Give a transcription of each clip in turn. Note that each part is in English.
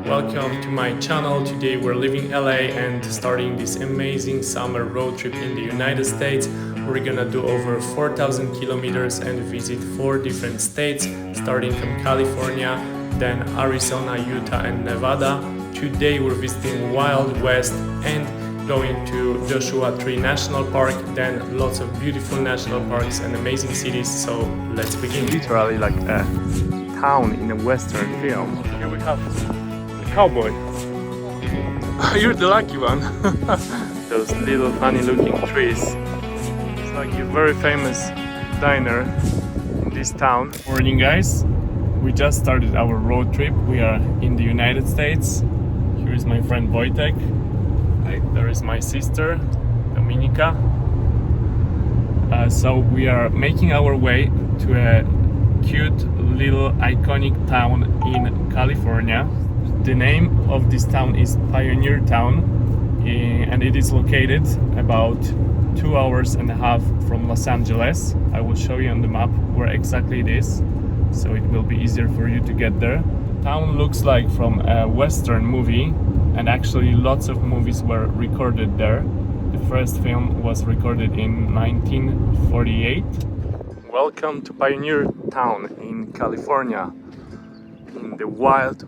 Welcome to my channel. Today we're leaving LA and starting this amazing summer road trip in the United States. We're gonna do over 4,000 kilometers and visit 4 different states, starting from California, then Arizona, Utah and Nevada. Today we're visiting Wild West and going to Joshua Tree National Park, then lots of beautiful national parks and amazing cities. So let's begin. Literally like a town in a western film. Here we have a cowboy. You're the lucky one. Those little funny looking trees. It's like a very famous diner in this town. Morning guys, we just started our road trip. We are in the United States. Here is my friend Wojtek. There is my sister Dominika. So we are making our way to a cute little iconic town in California. The name of this town is Pioneer Town, and it is located about 2.5 hours from Los Angeles. I will show you on the map where exactly it is, so it will be easier for you to get there. The town looks like from a western movie, and actually lots of movies were recorded there. The first film was recorded in 1948. Welcome to Pioneer Town in California, in the wild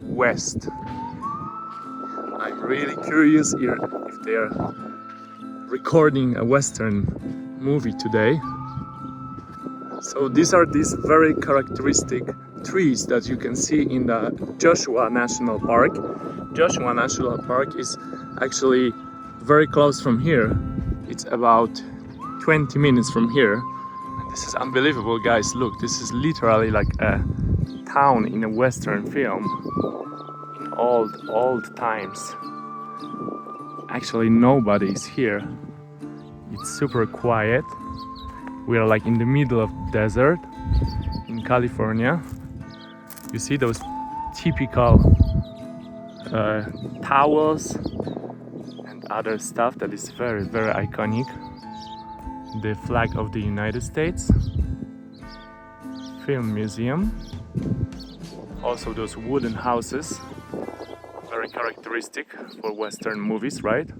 west. I'm really curious here if they are recording a western movie today. So these are these very characteristic trees that you can see in the Joshua National Park. Joshua National Park is actually very close from here. It's about 20 minutes from here. This is unbelievable, guys. Look, this is literally like a town in a western film in old times. Actually nobody is here. It's super quiet. We are like in the middle of the desert in California. You see those typical towels and other stuff that is very iconic. The flag of the United States, film museum, also those wooden houses, very characteristic for western movies, right?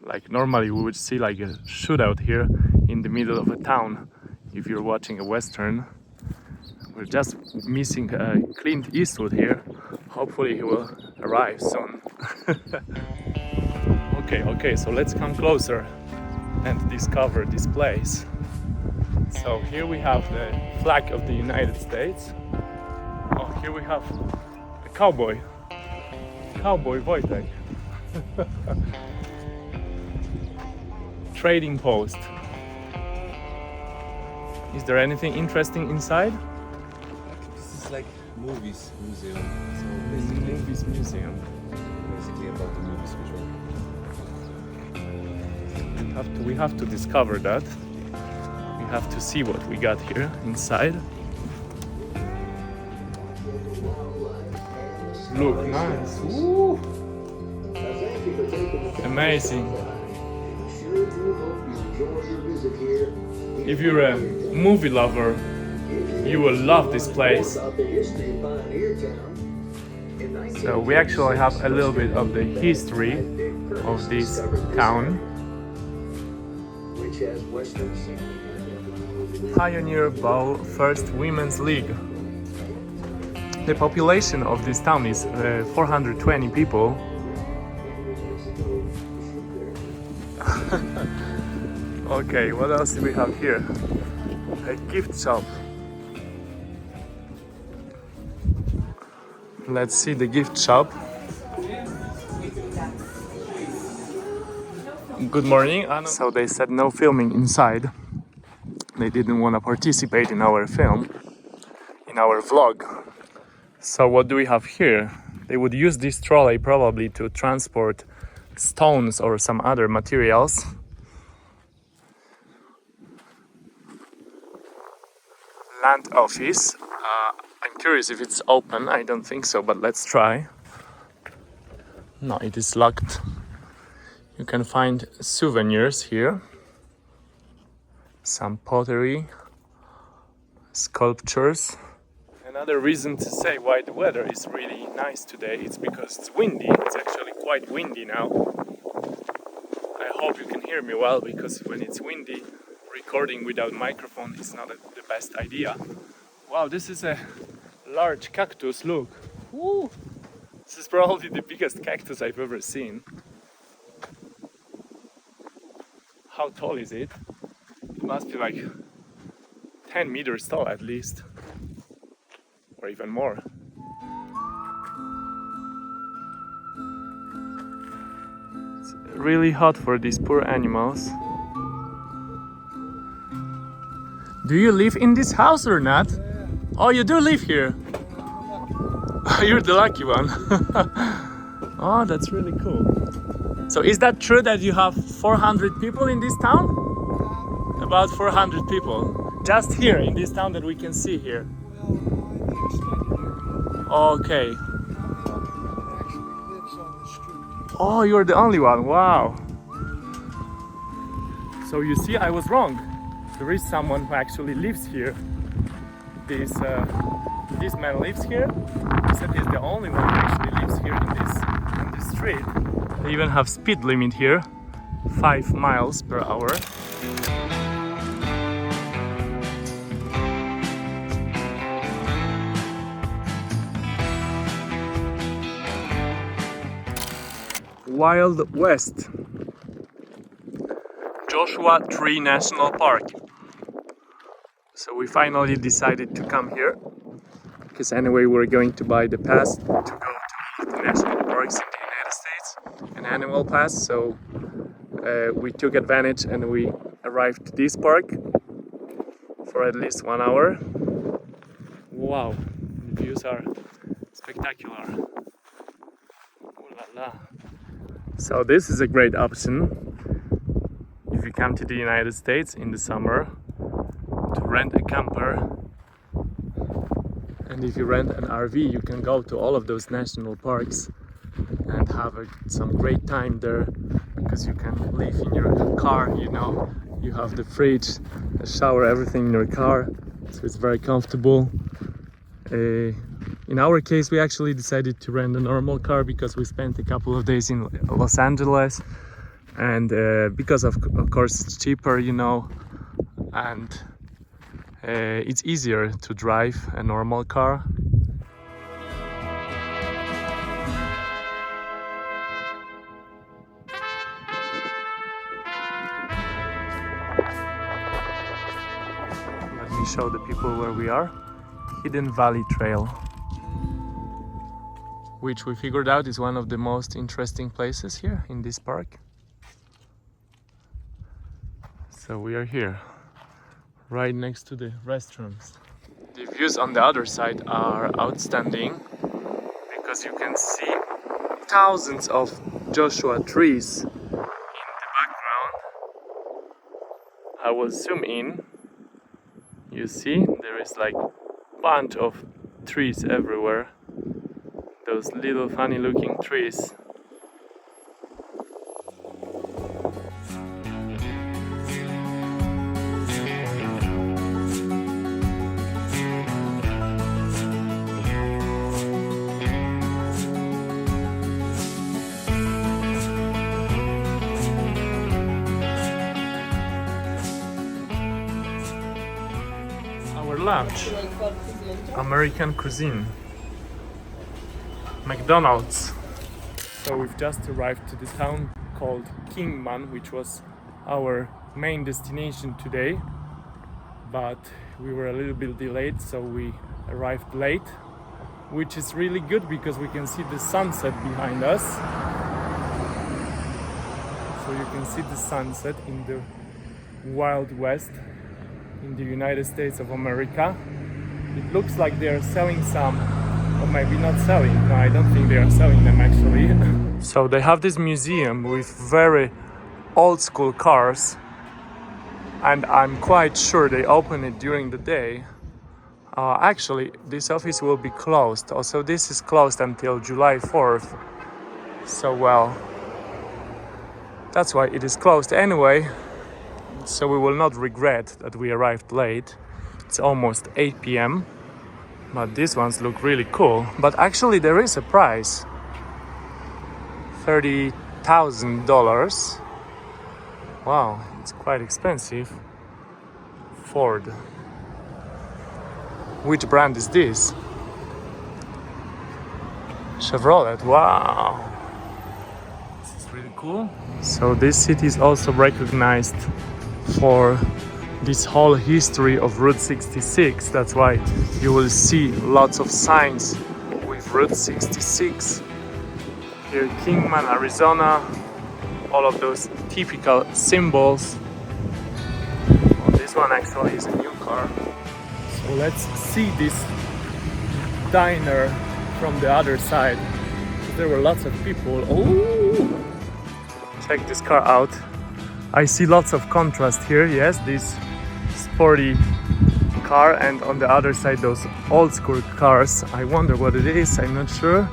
Like normally we would see like a shootout here in the middle of a town if you're watching a western. We're just missing Clint Eastwood here. Hopefully he will arrive soon. Okay, so let's come closer and discover this place. So here we have the flag of the United States. Oh, here we have a cowboy Wojtek. Trading post. Is there anything interesting inside? This is like movies museum. So basically, Movies museum. basically about the movies which were. We have to discover that. We have to see what we got here inside. Look, nice. Woo. Amazing. If you're a movie lover, you will love this place. So we actually have a little bit of the history of this town. Pioneer Bowl First Women's League. The population of this town is 420 people. Okay, what else do we have here? A gift shop. Let's see the gift shop. Good morning. So they said no filming inside. They didn't want to participate in our film, in our vlog. So what do we have here? They would use this trolley probably to transport stones or some other materials. Land office. I'm curious if it's open. I don't think so, but let's try. No, it is locked. You can find souvenirs here. Some pottery, sculptures. Another reason to say why the weather is really nice today is because it's windy. It's actually quite windy now. I hope you can hear me well, because when it's windy, recording without microphone is not the best idea. Wow, this is a large cactus, look. Woo! This is probably the biggest cactus I've ever seen. How tall is it? It must be like 10 meters tall at least, or even more. It's really hot for these poor animals. Do you live in this house or not? Oh, you do live here? You're the lucky one. Oh, that's really cool. So is that true that you have 400 people in this town? About 400 people. Just here in this town that we can see here. Okay. Oh, you're the only one. Wow. So you see, I was wrong. There is someone who actually lives here. This man lives here. He said he's the only one who actually lives here in this street. They even have speed limit here, 5 miles per hour. Wild West, Joshua Tree National Park. So we finally decided to come here, because anyway we're going to buy the pass to go to all of the national parks in the United States, an annual pass. So we took advantage and we arrived to this park for at least 1 hour. Wow, the views are spectacular. Ooh la la. So this is a great option if you come to the United States in the summer to rent a camper. And if you rent an RV, you can go to all of those national parks and have some great time there, because you can live in your car, you know, you have the fridge, a shower, everything in your car, so it's very comfortable. In our case, we actually decided to rent a normal car because we spent a couple of days in Los Angeles, and because of course it's cheaper, you know, and it's easier to drive a normal car. Let me show the people where we are. Hidden Valley Trail, which we figured out is one of the most interesting places here in this park. So we are here, right next to the restrooms. The views on the other side are outstanding, because you can see thousands of Joshua trees in the background. I will zoom in. You see, there is like bunch of trees everywhere. Those little funny looking trees. Our lunch. American cuisine, McDonald's. So we've just arrived to the town called Kingman, which was our main destination today, but we were a little bit delayed, so we arrived late, which is really good because we can see the sunset behind us. So you can see the sunset in the Wild West in the United States of America. It looks like they are selling some, or maybe not selling. No, I don't think they are selling them actually. So they have this museum with very old school cars, and I'm quite sure they open it during the day. Actually, this office will be closed. Also, this is closed until July 4th. So, well, that's why it is closed anyway. So we will not regret that we arrived late. It's almost 8 p.m. But these ones look really cool. But actually there is a price. $30,000. Wow, it's quite expensive. Ford. Which brand is this? Chevrolet. Wow. This is really cool. So this city is also recognized for this whole history of Route 66. That's why you will see lots of signs with Route 66. Here, Kingman, Arizona, all of those typical symbols. Well, this one actually is a new car. So let's see this diner from the other side. There were lots of people. Oh! Check this car out. I see lots of contrast here. Yes, this sporty car, and on the other side those old school cars. I wonder what it is. I'm not sure.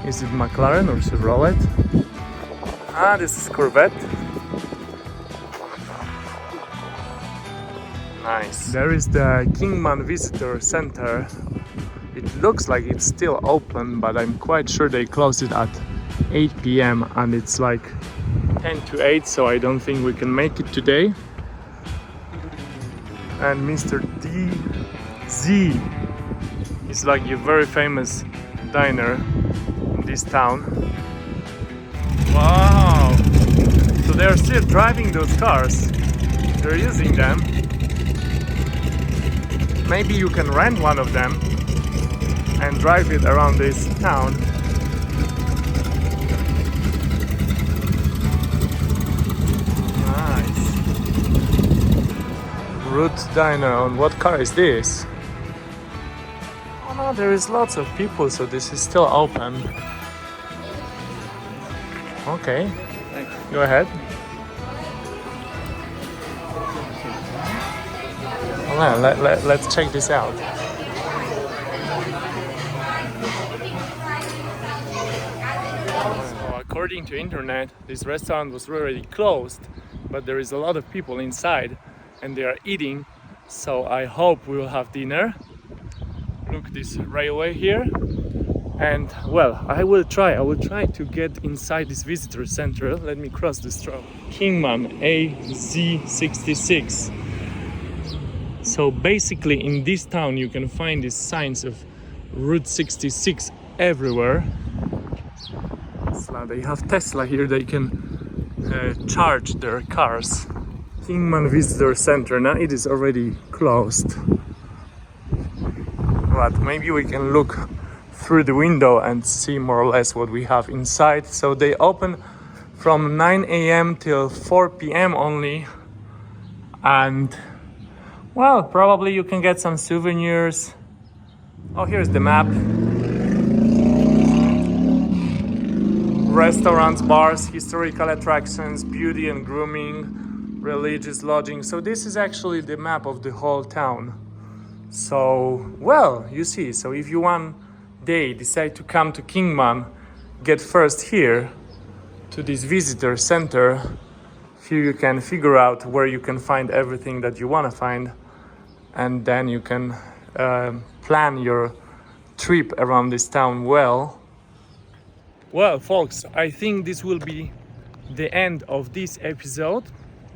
Is it McLaren or Chevrolet? Ah, this is Corvette. Nice. There is the Kingman Visitor Center. It looks like it's still open, but I'm quite sure they closed it at 8 p.m. and it's like 10 to 8, so I don't think we can make it today. And Mr. DZ is like a very famous diner in this town. Wow! So they're still driving those cars. They're using them. Maybe you can rent one of them and drive it around this town. Nice. Route Diner. On what car is this? Oh no, there is lots of people, so this is still open. Okay, go ahead. Well, let's check this out. So according to internet, this restaurant was already closed, but there is a lot of people inside and they are eating, so I hope we will have dinner. Look, this railway here. And well, I will try to get inside this visitor center. Let me cross the street. Kingman AZ66. So basically in this town you can find these signs of Route 66 everywhere. So they have Tesla here, they can charge their cars. Kingman Visitor Center, now it is already closed. But maybe we can look through the window and see more or less what we have inside. So they open from 9 a.m. till 4 p.m. only. And well, probably you can get some souvenirs. Oh, here's the map. Restaurants, bars, historical attractions, beauty and grooming, religious lodging. So this is actually the map of the whole town. So, well, you see, so if you one day decide to come to Kingman, get first here to this visitor center. Here you can figure out where you can find everything that you want to find, and then you can plan your trip around this town well. Well, folks, I think this will be the end of this episode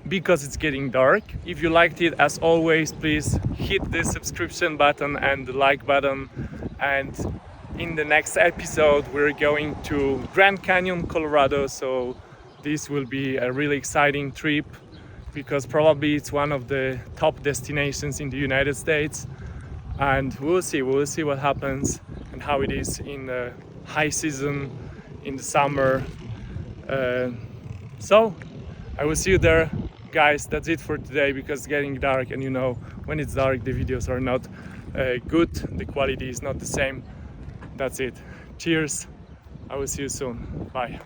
because it's getting dark. If you liked it, as always, please hit the subscription button and the like button. And in the next episode, we're going to Grand Canyon, Colorado. So this will be a really exciting trip because probably it's one of the top destinations in the United States. And we'll see what happens and how it is in the high season, in the summer. So I will see you there, guys. That's it for today because it's getting dark, and you know, when it's dark the videos are not good, the quality is not the same. That's it. Cheers. I will see you soon. Bye.